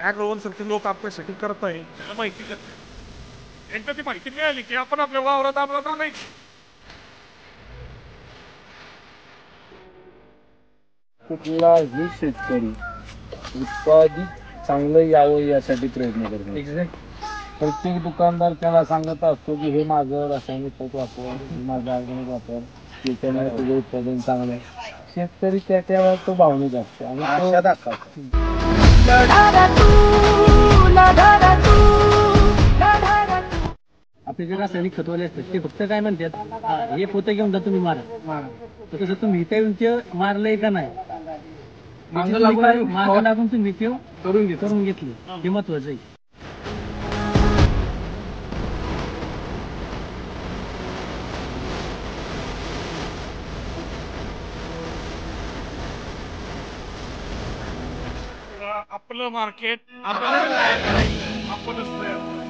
ॲग्रोवनसारखे लोक आपल्यासाठी करत आहे त्याला माहिती देत. एकदा ती माहिती मिळाली की आपण आपल्या वावरात आपला नाही. कुठलाही शेतकरी उत्पादित चांगलं यावं यासाठी प्रयत्न करतो. एक्झॅक्ट. प्रत्येक दुकानदार त्याला सांगत असतो की हे माझं रासायनिक खत वापर, हे माझं ऑर्गॅनिक वापर, त्याच्यामुळे तुझं उत्पादन चांगलं आहे. शेतकरी त्याच्यावर तो भावनिक असतो आणि आशा दाखवतो. आपले जे रासायनिक खतवाले असतात ते फक्त काय म्हणतात, हे पोतं घेऊन जा तुम्ही मारा. तर तसं तुम्ही इथे येऊन ते मारलंय का नाही, मागं लागून तुम्ही ते करून घेतलं हे महत्वाचं आहे. आपलं मार्केट आपणच तयार करायचं. आपणच तयार करायचं.